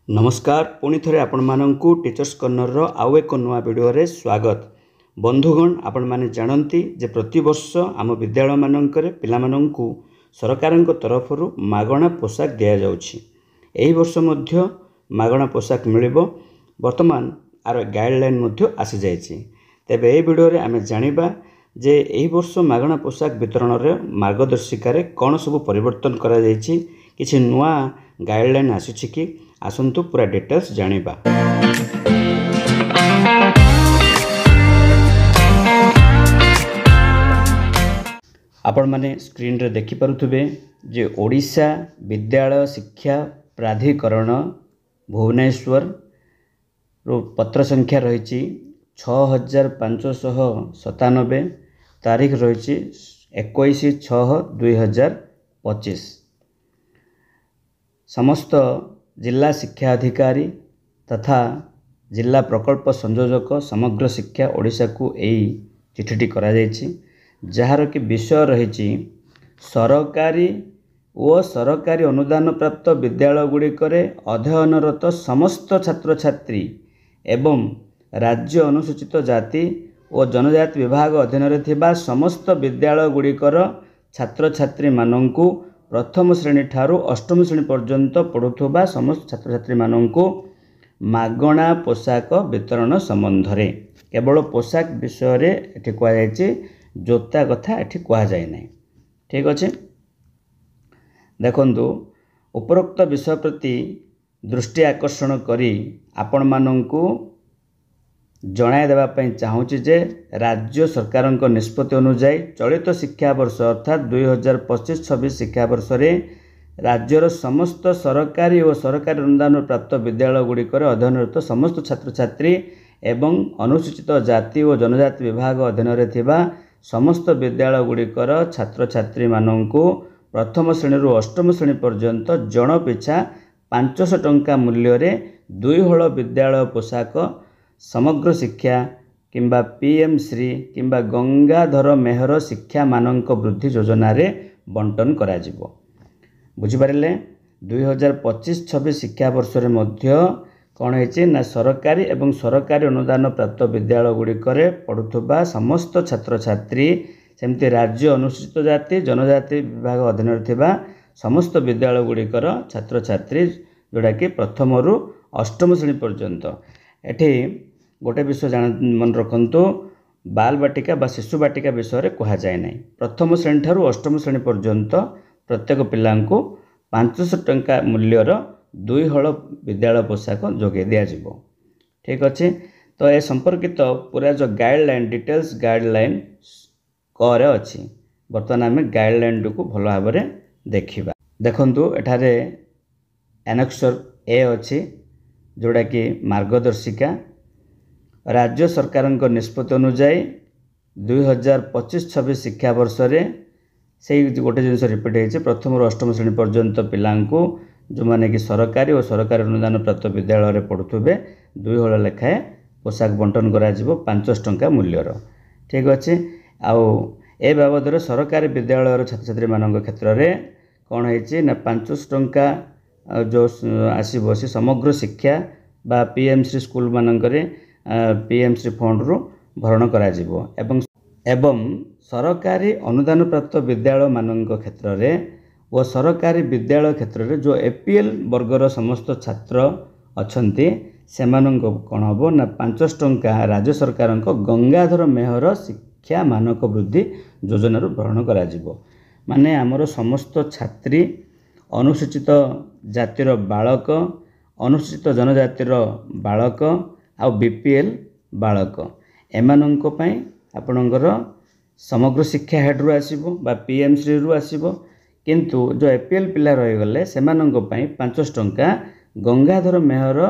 नमस्कार पुणी थे आपण मानंकु टीचर्स कॉर्नर रो आउ एक नुआ वीडियो रे स्वागत। बंधुगण आपण माने जानती जे प्रति वर्ष आम विद्यालय मानंकरे पिला मानंकु सरकारक तरफ मागणा पोशाक दिया जाउछि। एही वर्ष मध्य मागणा पोशाक मिलिबो। वर्तमान आर गाइडलाइन मध्य आसी जाइछि। तेबे एही वीडियो रे आमे जानिबा जे एही वर्ष मागणा पोशाक वितरण रे मार्गदर्शिका रे कोन सब परिवर्तन करा जाइछि, किछि नुआ गाइडलाइन आसीछि कि आसंतु पूरा डिटेल्स जानिबा। आपण माने स्क्रीन रे देखि पारुथबे जे ओडिशा विद्यालय शिक्षा प्राधिकरण भुवनेश्वर रो पत्र संख्या रही 6597, तारीख रही 21/6/2025। समस्त जिला शिक्षा अधिकारी तथा जिला प्रकल्प संयोजक समग्र शिक्षा ओडिशा को यही चिठीटी करा जायछि, जार कि विषय रही सरकारी और सरकारी अनुदान प्राप्त विद्यालय गुड़िकरे अध्ययनरत समस्त छात्र छात्री एवं राज्य अनुसूचित जाति और जनजाति विभाग अधीन थिबा समस्त विद्यालय गुड़िकर छात्र छात्री मानंकु प्रथम श्रेणी ठारू अष्टम श्रेणी पर्यंत पढ़ुवा समस्त छात्र छात्री मानंकु मागणा पोशाक वितरण संबंध रे केवल पोशाक विषय रे एठी कह जायछि, जोता कथा एठी कह जाय नै। ठीक अछि, देखंतु उपरोक्त विषय प्रति दृष्टि आकर्षण करी आपण मानंकु जणाय देबा पई चाहूछि जे राज्य सरकारक निष्पत्ति अनुसार चलित शिक्षा वर्ष अर्थात 2025-26 शिक्षा वर्ष रे राज्यर समस्त सरकारी और सरकारी अनुदान प्राप्त विद्यालय गुड़िकर अध्ययनरत समस्त छात्र छात्री एवं अनुसूचित जाति और जनजाति विभाग अधीन थिबा समस्त विद्यालय गुड़िकर छात्र छात्री मानंकु प्रथम श्रेणी रु अष्टम श्रेणी पर्यंत जन पिछा 500 टंका मूल्य रे 2 हल विद्यालय पोशाक समग्र शिक्षा किंबा पीएम श्री किंबा गंगाधर मेहर शिक्षा मानक वृद्धि योजना रे बंटन करा जिवो। बुझिपारे 2025-26 शिक्षा वर्ष रे मध्य कौन है ना सरकारी एवं सरकारी अनुदान प्राप्त विद्यालय गुड़िकरे पढ़ुवा समस्त छात्र छात्री सेमती राज्य अनुसूचित जाति जनजाति विभाग अधीन थिबा समस्त विद्यालय गुड़िकर छात्र छात्री जोड़ा कि प्रथम रु अष्टम श्रेणी पर्यंत। एठी गोटे विषय मन रखंतु, बाल बाटिका बा शिशु बाटिका विषय रे कहा जाय नै। प्रथम श्रेणी ठारू अष्टम श्रेणी पर्यंत प्रत्येक पिलांको 500 टंका मूल्यर 2 हल विद्यालय पोशाक जोगे दिया जिवो। ठीक अच्छे, तो ए संपर्कित पूरा जो गाइडलाइन डिटेल्स गाइडलाइन करे अछि। बर्तमान आम गाइडलाइन को भल भाव में देखा। देखंतु एठारे एनेक्सर ए अछि जोड़ा कि मार्गदर्शिका राज्य सरकार निष्पत्ति अनुसार 2025-26 शिक्षा वर्ष रे से गोटे जिन रिपीट होती प्रथम अष्टम श्रेणी पर्यंत पिलांको जो माने कि सरकारी और सरकारी अनुदान प्राप्त विद्यालय रे पढ़ुवे 2 हल लेखाए पोशाक बंटन करा जिवो 500 टंका मूल्यर। ठीक अच्छे, आउ ए बाबद सरकारी विद्यालय छात्र छात्री मानक क्षेत्र में कौन है ना 500 टंका जो आसो सी समग्र शिक्षा बा पीएमसी स्कूल मानकरे पीएमसी फंड रु भरण करा जिवो एवं सरकारी अनुदान प्राप्त विद्यालय मानक क्षेत्र में और सरकारी विद्यालय क्षेत्र में जो एपीएल वर्गर समस्त छात्र अछंती सेमानंक कौन हम ना 500 टंका राज्य सरकार गंगाधर मेहर शिक्षा मानक वृद्धि योजना भरण करा जिवो। माने आमर समस्त छात्री अनुसूचित जातिर बालक अनुसूचित जनजातिर बालक आ बीपीएल बालक एमानंक पई आपणकर समग्र शिक्षा हेड रु आसीबो बा पीएमसी रु आसीबो, किंतु जो एपीएल पिला रही गले सेमानंक पई 500 टंका गंगाधर मेहर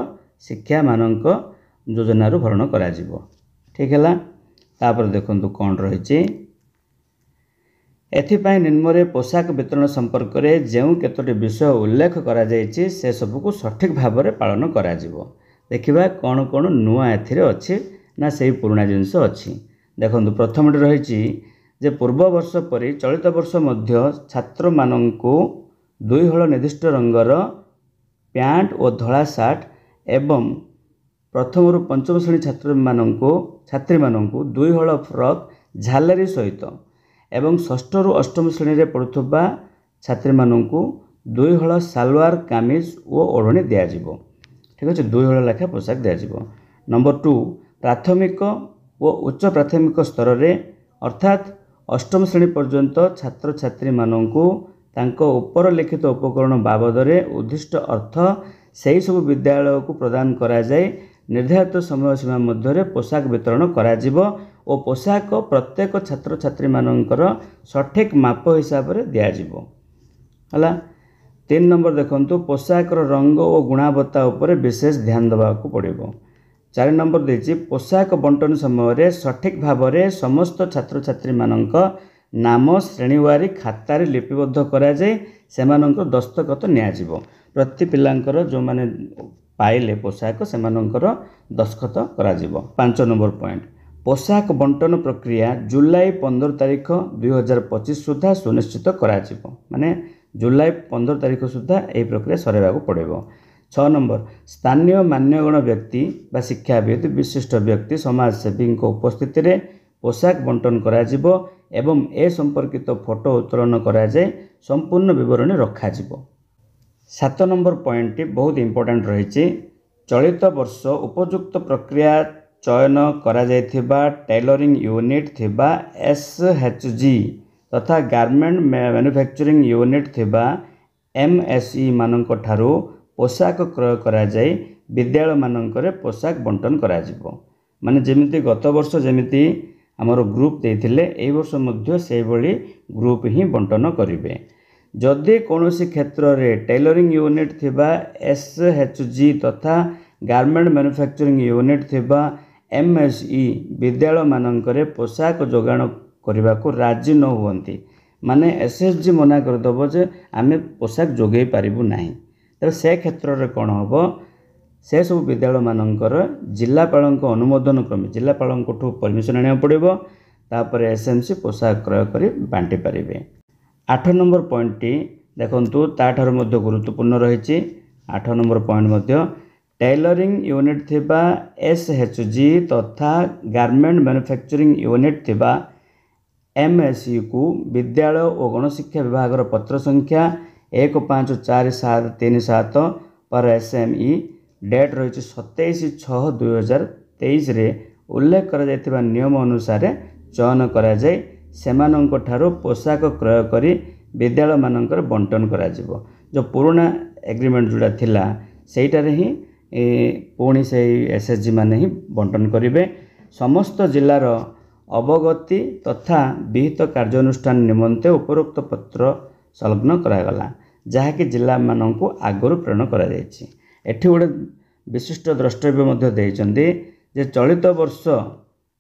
शिक्षा मानक योजना भरण करा जिवो। ठीक है, तापर देखंतु कौन रही एथिपाई निम्न पोशाक वितरण संपर्क में जो केतोटी विषय उल्लेख करा जायछि से सबको सठिक भाव में पालन करा जिवो। देखिबा कौन कौन नुआ एथिरे अछि ना से पुराना जिनस अछि। देखंतु प्रथम रही जे पूर्व वर्ष परि चलित वर्ष मध्य छात्र मानंकु 2 हल निर्दिष्ट रंगर ପ୍ୟାଣ୍ଟ ଓ ଧଳା ସାର୍ଟ ଏବଂ ପ୍ରଥମରୁ ପଞ୍ଚମ ଶ୍ରେଣୀ ଛାତ୍ରୀମାନଙ୍କୁ 2 ହଳ ଫ୍ରକ୍ ଝାଲେରି ସହିତ ଏବଂ ଷଷ୍ଠରୁ ଅଷ୍ଟମ ଶ୍ରେଣୀରେ ପଢ଼ୁଥିବା ଛାତ୍ରୀମାନଙ୍କୁ 2 ହଳ ସାଲୱାର କାମିଜ ଓ ଓଢ଼ଣୀ ଦିଆଯିବ। ଠିକ୍ ଅଛି, 2 ହଳ ଲେଖା ପୋଷାକ ଦିଆଯିବ। ନମ୍ବର 2, ପ୍ରାଥମିକ ଓ ଉଚ୍ଚ ପ୍ରାଥମିକ ସ୍ତରରେ ଅର୍ଥାତ୍ ଅଷ୍ଟମ ଶ୍ରେଣୀ ପର୍ଯ୍ୟନ୍ତ ଛାତ୍ରଛାତ୍ରୀମାନଙ୍କୁ ତାଙ୍କ ଉପର ଲିଖିତ ଉପକରଣ ବାବଦରେ ଉଦ୍ଦିଷ୍ଟ ଅର୍ଥ ସେହିସବୁ ବିଦ୍ୟାଳୟକୁ ପ୍ରଦାନ କରାଯାଇ ନିର୍ଦ୍ଧାରିତ ସମୟ ସୀମା ମଧ୍ୟରେ ପୋଷାକ ବିତରଣ କରାଯିବ ଓ ପୋଷାକ ପ୍ରତ୍ୟେକ ଛାତ୍ରଛାତ୍ରୀମାନଙ୍କର ସଠିକ୍ ମାପ ହିସାବରେ ଦିଆଯିବ। ହେଲା। 3 ନମ୍ବର ଦେଖନ୍ତୁ, ପୋଷାକର ରଙ୍ଗ ଓ ଗୁଣବତ୍ତା ଉପରେ ବିଶେଷ ଧ୍ୟାନ ଦେବାକୁ ପଡ଼ିବ। 4 ନମ୍ବର ଦେଇଛି, ପୋଷାକ ବଣ୍ଟନ ସମୟରେ ସଠିକ୍ ଭାବରେ ସମସ୍ତ ଛାତ୍ରଛାତ୍ରୀମାନଙ୍କ ନାମ ଶ୍ରେଣୀୱାରୀ ଖାତାରେ ଲିପିବଦ୍ଧ କରାଯାଇ ସେମାନଙ୍କର ଦସ୍ତଖତ ନିଆଯିବ। ପ୍ରତି ପିଲାଙ୍କର ଯେଉଁମାନେ ପାଇଲେ ପୋଷାକ ସେମାନଙ୍କର ଦସ୍ତଖତ କରାଯିବ। 5 ନମ୍ବର ପଏଣ୍ଟ, ପୋଷାକ ବଣ୍ଟନ ପ୍ରକ୍ରିୟା ଜୁଲାଇ 15 ତାରିଖ 2025 ସୁଦ୍ଧା ସୁନିଶ୍ଚିତ କରାଯିବ। ମାନେ ଜୁଲାଇ 15 ତାରିଖ ସୁଦ୍ଧା ଏହି ପ୍ରକ୍ରିୟା ସରାଇବାକୁ ପଡ଼ିବ। 6 ନମ୍ବର, ସ୍ଥାନୀୟ ମାନ୍ୟଗଣ ବ୍ୟକ୍ତି ବା ଶିକ୍ଷାବିତ ବିଶିଷ୍ଟ ବ୍ୟକ୍ତି ସମାଜସେବୀଙ୍କ ଉପସ୍ଥିତିରେ ପୋଷାକ ବଣ୍ଟନ କରାଯିବ ଏବଂ ଏ ସମ୍ପର୍କିତ ଫଟୋ ଉତ୍ତୋଳନ କରାଯାଇ ସମ୍ପୂର୍ଣ୍ଣ ବିବରଣୀ ରଖାଯିବ। 7 ନମ୍ବର ପଏଣ୍ଟଟି ବହୁତ ଇମ୍ପୋର୍ଟାଣ୍ଟ ରହିଛି। ଚଳିତ ବର୍ଷ ଉପଯୁକ୍ତ ପ୍ରକ୍ରିୟା ଚୟନ କରାଯାଇଥିବା ଟେଲରିଂ ୟୁନିଟ୍ ଥିବା SHG ତଥା ଗାର୍ମେଣ୍ଟ ମ୍ୟାନୁଫ୍ୟାକ୍ଚରିଂ ୟୁନିଟ୍ ଥିବା MSE ମାନଙ୍କ ଠାରୁ ପୋଷାକ କ୍ରୟ କରାଯାଇ ବିଦ୍ୟାଳୟମାନଙ୍କରେ ପୋଷାକ ବଣ୍ଟନ କରାଯିବ। ମାନେ ଯେମିତି ଗତ ବର୍ଷ ଯେମିତି ଆମର ଗ୍ରୁପ ଦେଇଥିଲେ, ଏହି ବର୍ଷ ମଧ୍ୟ ସେହିଭଳି ଗ୍ରୁପ ହିଁ ବଣ୍ଟନ କରିବେ। ଯଦି କୌଣସି କ୍ଷେତ୍ରରେ ଟେଲରିଂ ୟୁନିଟ୍ ଥିବା SHG ତଥା ଗାର୍ମେଣ୍ଟ ମ୍ୟାନୁଫ୍ୟାକ୍ଚରିଂ ୟୁନିଟ୍ ଥିବା MSE ବିଦ୍ୟାଳୟମାନଙ୍କରେ ପୋଷାକ ଯୋଗାଣ କରିବାକୁ ରାଜି ନ ହୁଅନ୍ତି, ମାନେ SHG ମନା କରିଦେବ ଯେ ଆମେ ପୋଷାକ ଯୋଗାଇ ପାରିବୁ ନାହିଁ, ତେବେ ସେ କ୍ଷେତ୍ରରେ କ'ଣ ହେବ, ସେସବୁ ବିଦ୍ୟାଳୟମାନଙ୍କର ଜିଲ୍ଲାପାଳଙ୍କ ଅନୁମୋଦନ କ୍ରମେ ଜିଲ୍ଲାପାଳଙ୍କଠୁ ପରମିଶନ ଆଣିବାକୁ ପଡ଼ିବ। ତାପରେ SMC ପୋଷାକ କ୍ରୟ କରି ବାଣ୍ଟି ପାରିବେ। 8 ନମ୍ବର ପଏଣ୍ଟଟି ଦେଖନ୍ତୁ, ତାଠାରୁ ମଧ୍ୟ ଗୁରୁତ୍ୱପୂର୍ଣ୍ଣ ରହିଛି। 8 ନମ୍ବର ପଏଣ୍ଟ ମଧ୍ୟ, ଟେଲରିଂ ୟୁନିଟ୍ ଥିବା SHG ତଥା ଗାର୍ମେଣ୍ଟ ମ୍ୟାନୁଫ୍ୟାକ୍ଚରିଂ ୟୁନିଟ୍ ଥିବା MSEକୁ ବିଦ୍ୟାଳୟ ଓ ଗଣଶିକ୍ଷା ବିଭାଗର ପତ୍ର ସଂଖ୍ୟା 1544737 पर SME डेट रही 27/6/2023 उल्लेख कर नियम अनुसार चयन कराई पोशाक क्रय कर विद्यालय मानकर बंटन करा जो पुराना एग्रीमेंट जोड़ा थिला सेटार ही पुणी से SHG माने ही बंटन करेंगे। समस्त जिलार अवगति तथा विहित कार्यानुष्ठान निमंते उपरोक्त पत्र संलग्न करागला जहाँकि जिला मानक आगु प्रेरण कर गोटे विशिष्ट द्रष्टव्य जे चलित वर्ष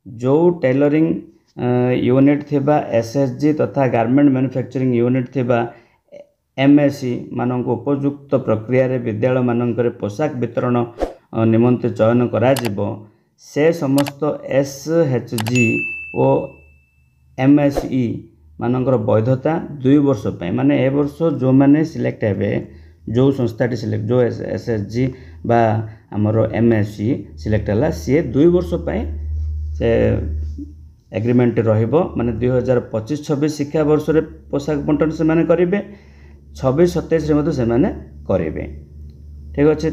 जो टेलरिंग यूनिट थिबा SHG तथा गारमेंट मैन्युफैक्चरिंग यूनिट थिबा MSE मानक उपयुक्त प्रक्रिया रे विद्यालय मानक पोशाक वितरण निमंते चयन करा से समस्त SHG और MSE मानकर वैधता 2 वर्ष माने ए वर्ष जो माने सिलेक्ट हेबे जो संस्थाटी सिलेक्ट जो SHG बा हमरो MSE सिलेक्ट हला सी 2 वर्ष से एग्रीमेंट रहिबो माने 2025-26 शिक्षा वर्ष रे पोशाक बंटन से माने करिवे 26-27 रे मते से माने करिवे। ठीक अछि,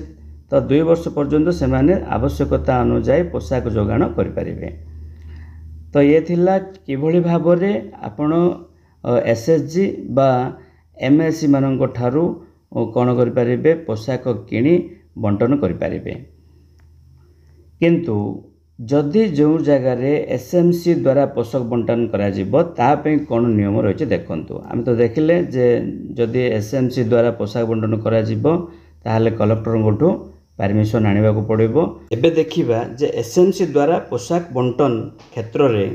तो 2 वर्ष पर्यंत से माने आवश्यकता अनुसार पोशाक जोगाण करि परिवे। तो ये थिला किभଳି भाबरे आपण SHG बा MSE मानक ठारू कोन करि परिवे पोशाक किणी बंटन करि परिवे। किंतु जदि जो जगह SMC द्वारा पोशाक बंटन करा जिवो ता पे कोन नियम रहिছে देखंतु। आम तो देखिले जे जदि SMC द्वारा पोशाक बंटन करा जिवो ताहले कलेक्टर गोठू परमिशन आनिबा को पड़िबो। एबे देखिबा जे SMC द्वारा पोशाक बंटन क्षेत्र रे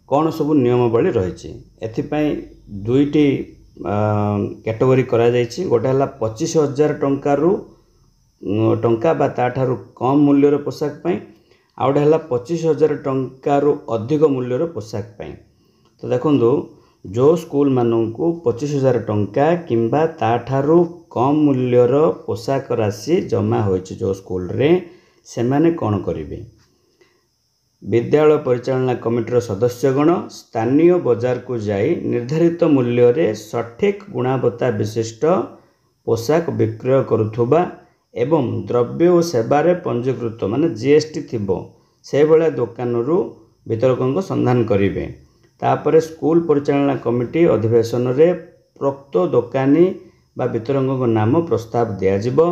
कोन सब नियमावली रहिছে। एथि पई दुईटी कैटेगरी करा जायछि। गोटे हला 25,000 टंका बा ताठारु कम मूल्यर पोशाक पई आउटे हला 25,000 टंका अधिक मूल्यर पोशाक पई। तो देखंतु जो स्कूल मानू 25,000 टंका किंबा ताठारू कम मूल्यर पोशाक राशि जमा होइछि जो स्कूल रे सेमाने कौन करेंगे। विद्यालय परिचालना कमिटीर सदस्यगण स्थानीय बजार को जाई निर्धारित मूल्य रे सठिक गुणवत्ता विशिष्ट पोशाक विक्रय करुथुबा एवं द्रव्य और सेवार पंजीकृत माने जीएसटी थिबो से भलिया दुकान रु वितरकों संधान करेंगे। तापर स्कूल परिचालना कमिटी अधिवेशन रे प्रोक्त दुकानी बा वितरकों नाम प्रस्ताव दियाजिबो।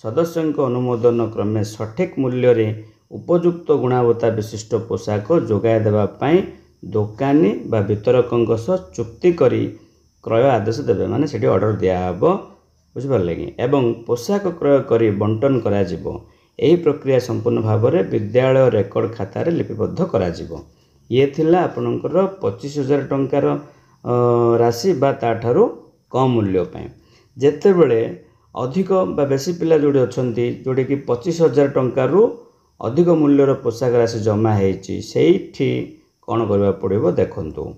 सदस्यों अनुमोदन क्रमे सठिक मूल्य रे उपयुक्त गुणवत्ता विशिष्ट पोशाक जोगाई देवा पई दुकानी बा वितरकों सह चुक्ति करी क्रय आदेश देवे माने सेठी ऑर्डर दिया हबो बुझिपारले कि एवं पोशाक क्रय करी बंटन करा जिवो। एही प्रक्रिया संपूर्ण भाव में विद्यालय रेकर्ड खातार लिपिबद्ध करा जिवो। ये थिला आपनकर 25,000 टंकार राशि बा ताठारू कम मूल्य पाए जेते बेले अधिक बा बेसी पिला जोड़ी अछंती जोड़ी कि 25,000 टंकारु अधिक मूल्यर पोशाक राशि जमा हेछि सेठी कौन करबा पड़िबो देखंतु।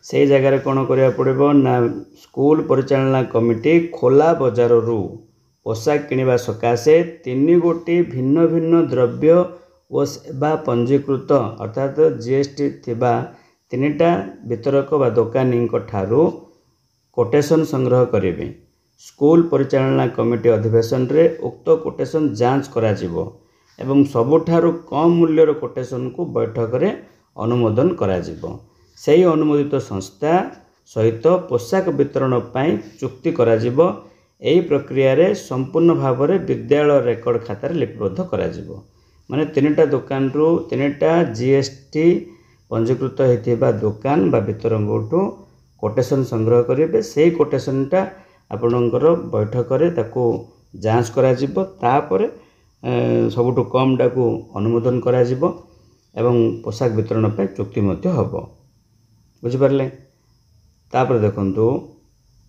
से जगह कौन करबा पड़िबो ना स्कूल परिचालना कमिटी खोला बजार रु पोशाक किनिबा सकाशे 3 गोटी भिन्न भिन्न द्रव्य और सेवा पंजीकृत अर्थात जीएसटी थिबा 3टा वितरक बा दुकानी ठारू कोटेशन संग्रह करेंगे। स्कूल परिचालना कमिटी अधिवेशन रे उक्त कोटेशन जांच करा जिवो एवं सबुठारू कम मूल्यर कोटेशन को बैठक रे अनुमोदन करा जिवो। सेही अनुमोदित संस्था सहित पोशाक वितरण पाई चुक्ति करा जिवो। एही प्रक्रिया रे संपूर्ण भाव में विद्यालय रेकर्ड खातार लिपिबद्ध करा जिवो। माने 3टा दुकान रु 3टा जीएसटी पंजीकृत होइथिबा दुकान बा वितरकोठू कोटेशन संग्रह करेंगे। से कोटेशनटा आपणकर बैठक रे ताको जांच करा जिवो तापर सबुठु कम डाकू अनुमोदन करा जिवो एवं पोशाक वितरण पे चुक्ति मध्य हबो बुझिपारले। तापर देखंतु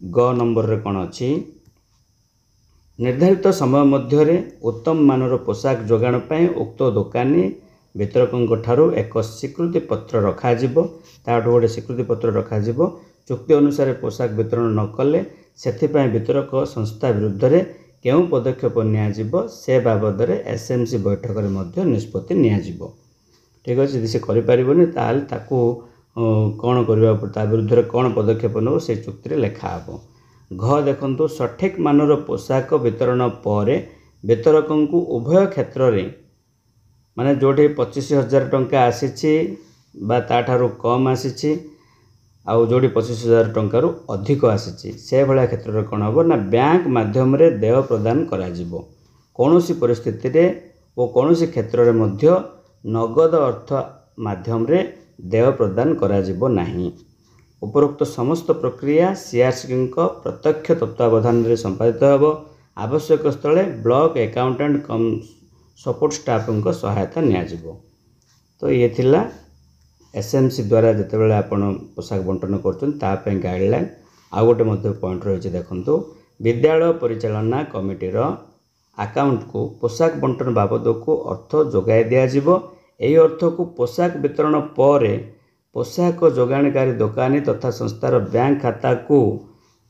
ग नंबर रे कोन अछि निर्धारित समय मध्य रे उत्तम मानर पोशाक जोगाण पाई उक्त दुकानी वितरकों ठारू एक स्वीकृति पत्र रखा जिवो ताठू गोटे स्वीकृति पत्र रखा जिवो। चुक्ति अनुसार पोशाक वितरण न कले सेथिपाई वितरक संस्था विरुद्ध रे केउ पदक्षेप निया जिवो से बाबद रे एसएमसी बैठक रे मध्य निष्पत्ति निया जिवो। ठीक अछि। यदि से करि परिबोनी ताल ताकू कोन करबा ता विरुद्ध रे कोन पदक्षेप न से चुक्ति रे लेखा हबो। घ देखंतु सठिक मानर पोशाक वितरण पर वितरकों को उभय क्षेत्र रे माने जोठी 25,000 टंका आसीछि बा ताठारू कम आसीछि आउ जोड़ी 25,000 टंकारु अधिक आसीछि से भलिया क्षेत्र रे कोन हबो ना बैंक माध्यम रे देय प्रदान करा जिवो। कोनोसी परिस्थिति रे ओ कोनोसी क्षेत्र रे मध्य नगद अर्थ माध्यम रे देय प्रदान करा जिवो नाही। उपरोक्त समस्त प्रक्रिया सीआरसी प्रत्यक्ष तत्वावधान रे संपादित हेबो। आवश्यक स्थले ब्लॉक अकाउंटेंट कम सपोर्ट स्टाफ सहायता निया जिवो। तो ये थिला एसएमसी द्वारा जिते बेले आपण पोशाक बंटन कर गाइडलाइन आ गोटे मध्य पॉइंट रही देखंतु विद्यालय परिचालना कमिटीर अकाउंट को पोशाक बंटन बाबद को अर्थ जोगाई दिया जिवो। एही अर्थ को पोशाक वितरण पर पोशाक जोगाणकारी दुकानी तथा संस्थार बैंक खाता को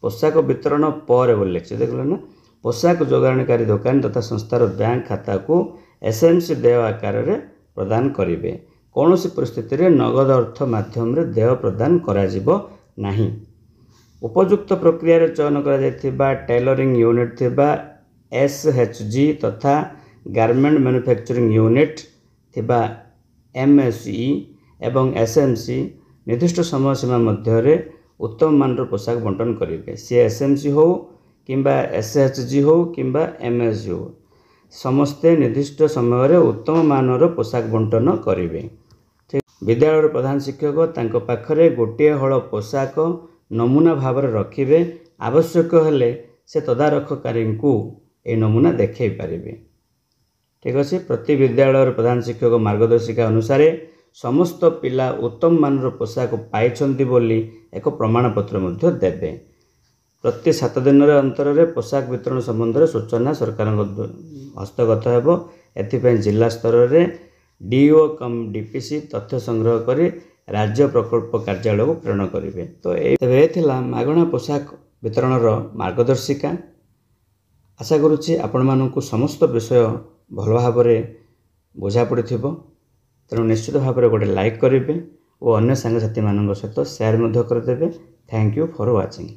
पोशाक वितरण पर बोले देखल ना पोशाक जोगाणकारी दुकानी तथा संस्थार बैंक खाता को एसएमसी देय आकार रे प्रदान करेंगे। कौन सी परिस्थिति रे नगद अर्थ माध्यम रे देय प्रदान करा जिवो नाही। उपयुक्त प्रक्रिया रे चयन करा जायथिबा टेलरिंग यूनिट थिबा एसएचजी तथा गारमेंट मैन्युफैक्चरिंग यूनिट थिबा एमएसई एवं एसएमसी निर्दिष्ट समय सीमा मध्य रे उत्तम मानर पोशाक बंटन करेंगे। सी एसएमसी हो किंबा एसएचजी हो किंबा एमएसई हो समस्ते निर्दिष्ट समय रे उत्तम मानर पोशाक बंटन करेंगे। विद्यालय प्रधान शिक्षक तांको पाखरे गोटे हल पोशाक नमूना भाव में रखिबे। आवश्यक हेले से तदारखकारी को ए नमूना देखै पारिबे। ठीक अच्छे। प्रति विद्यालय प्रधान शिक्षक मार्गदर्शिका अनुसार समस्त पिला उत्तम मानर पोशाक पाइछंती बोली एक प्रमाणपत्र मध्य देबे। प्रति 7 दिन अंतर रे पोशाक वितरण संबंध में सूचना सरकार हस्तगत हेबो। एथिपई जिला स्तर रे डीओ कम डीपीसी तथ्य संग्रह करी राज्य प्रकल्प कार्यालय को प्रेरण करेंगे। तो ये थिला मागणा पोशाक वितरणर मार्गदर्शिका। आशा करुच्ची आपण मानू समस्त विषय भल भाव बुझा पड़ी। तेणु निश्चित भाव में गोटे लाइक करेंगे और अन्य सांगसाथी मान सहित सेयार करदे। Thank you for watching.